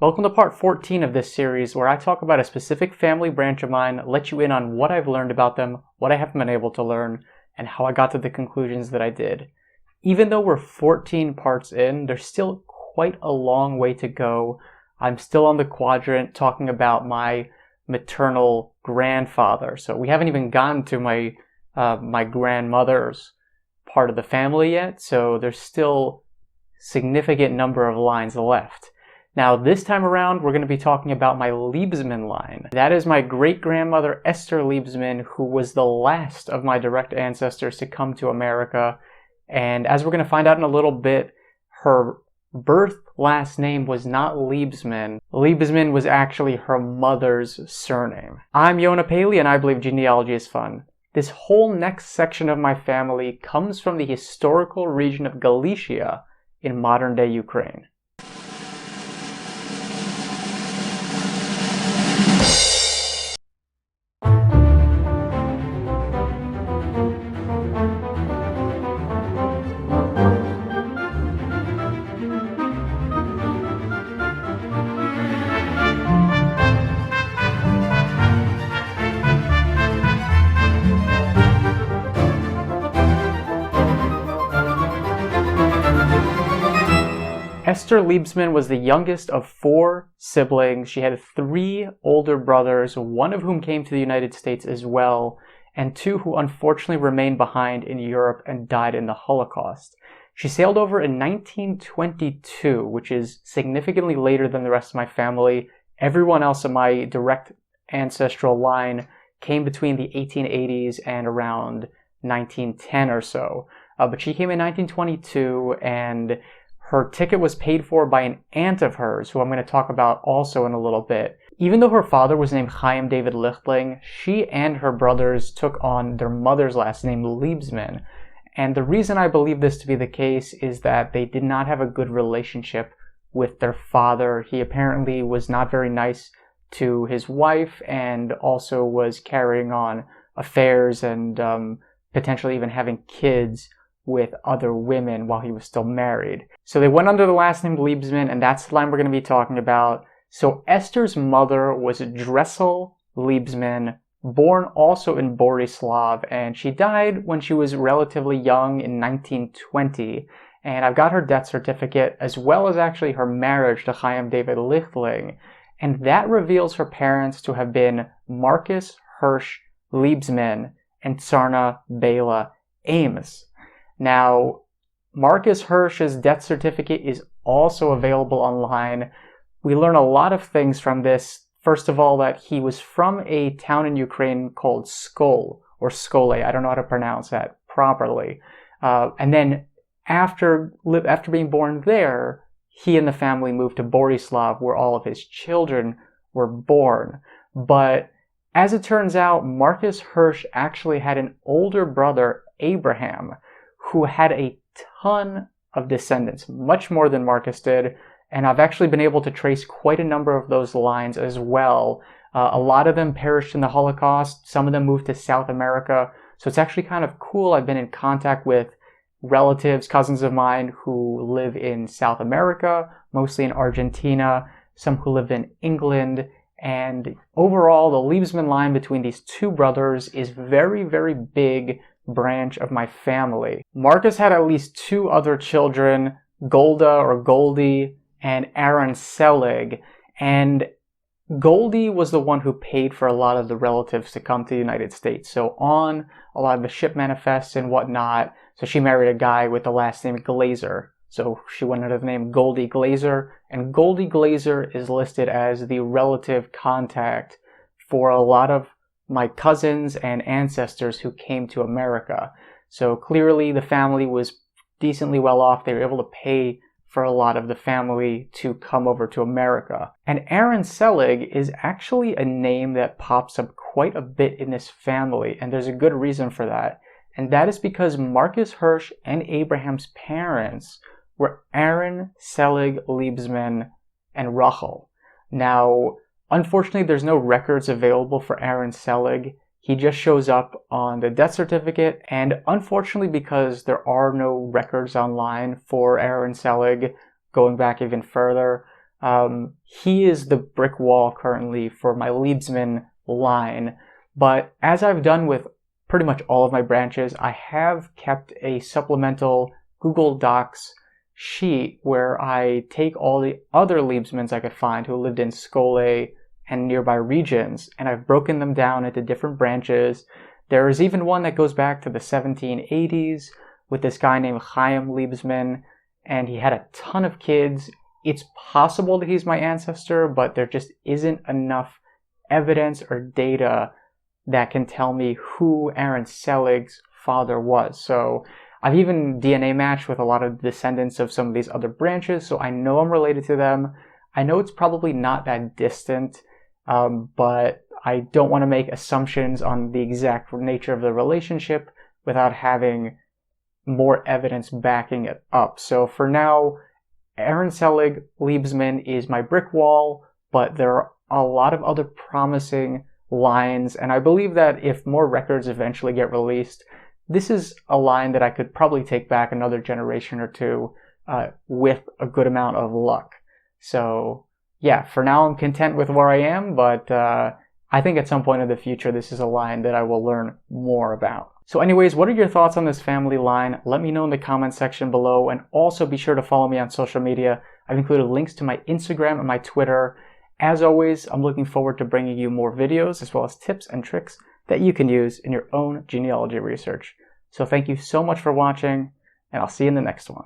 Welcome to part 14 of this series where I talk about a specific family branch of mine, let you in on what I've learned about them, what I haven't been able to learn, and how I got to the conclusions that I did. Even though we're 14 parts in, there's still quite a long way to go. I'm still on the quadrant talking about my maternal grandfather, so we haven't even gotten to my grandmother's part of the family yet, so there's still significant number of lines left. Now this time around we're going to be talking about my Liebesman line. That is my great-grandmother Esther Liebesman, who was the last of my direct ancestors to come to America, and as we're going to find out in a little bit, her birth last name was not Liebesman. Liebesman was actually her mother's surname. I'm Yonah Paley and I believe genealogy is fun. This whole next section of my family comes from the historical region of Galicia in modern-day Ukraine. Esther Liebesman was the youngest of 4 siblings. She had 3 older brothers, one of whom came to the United States as well, and 2 who unfortunately remained behind in Europe and died in the Holocaust. She sailed over in 1922, which is significantly later than the rest of my family. Everyone else in my direct ancestral line came between the 1880s and around 1910 or so. But she came in 1922, and her ticket was paid for by an aunt of hers, who I'm going to talk about also in a little bit. Even though her father was named Chaim David Lichtling, she and her brothers took on their mother's last name, Liebesman. And the reason I believe this to be the case is that they did not have a good relationship with their father. He apparently was not very nice to his wife and also was carrying on affairs and potentially even having kids with other women while he was still married. So they went under the last name Liebesman, and that's the line we're going to be talking about. So Esther's mother was Dressel Liebesman, born also in Boryslav, and she died when she was relatively young in 1920. And I've got her death certificate as well as actually her marriage to Chaim David Lichtling, and that reveals her parents to have been Marcus Hirsch Liebesman and Tsarna Bela Ames. Now, Marcus Hirsch's death certificate is also available online. We learn a lot of things from this. First of all, that he was from a town in Ukraine called Skole, or Skole. I don't know how to pronounce that properly. And then after being born there, he and the family moved to Boryslav, where all of his children were born. But as it turns out, Marcus Hirsch actually had an older brother, Abraham, who had a ton of descendants, much more than Marcus did, and I've actually been able to trace quite a number of those lines as well. A lot of them perished in the Holocaust, some of them moved to South America, so it's actually kind of cool. I've been in contact with relatives, cousins of mine who live in South America, mostly in Argentina, some who live in England, and overall the Liebesman line between these 2 brothers is very, very big branch of my family. Marcus had at least 2 other children, Golda or Goldie and Aaron Selig, and Goldie was the one who paid for a lot of the relatives to come to the United States. So on a lot of the ship manifests and whatnot, so she married a guy with the last name Glazer. So she went under the name Goldie Glazer, and Goldie Glazer is listed as the relative contact for a lot of my cousins and ancestors who came to America. So clearly the family was decently well off. They were able to pay for a lot of the family to come over to America. And Aaron Selig is actually a name that pops up quite a bit in this family, and there's a good reason for that. And that is because Marcus Hirsch and Abraham's parents were Aaron Selig Liebesman and Rachel. Now, unfortunately, there's no records available for Aaron Selig. He just shows up on the death certificate, and unfortunately, because there are no records online for Aaron Selig going back even further, He is the brick wall currently for my Liebesman line, but as I've done with pretty much all of my branches, I have kept a supplemental Google Docs sheet where I take all the other Liebesmans I could find who lived in Skole and nearby regions, and I've broken them down into different branches. There is even one that goes back to the 1780s with this guy named Chaim Liebesman, and he had a ton of kids. It's possible that he's my ancestor, but there just isn't enough evidence or data that can tell me who Aaron Selig's father was. So I've even DNA matched with a lot of descendants of some of these other branches, so I know I'm related to them. I know it's probably not that distant, but I don't want to make assumptions on the exact nature of the relationship without having more evidence backing it up. So for now, Aaron Selig Liebesman is my brick wall, but there are a lot of other promising lines, and I believe that if more records eventually get released, this is a line that I could probably take back another generation or two with a good amount of luck. So yeah, for now I'm content with where I am, but I think at some point in the future this is a line that I will learn more about. So anyways, what are your thoughts on this family line? Let me know in the comment section below, and also be sure to follow me on social media. I've included links to my Instagram and my Twitter. As always, I'm looking forward to bringing you more videos as well as tips and tricks that you can use in your own genealogy research. So thank you so much for watching, and I'll see you in the next one.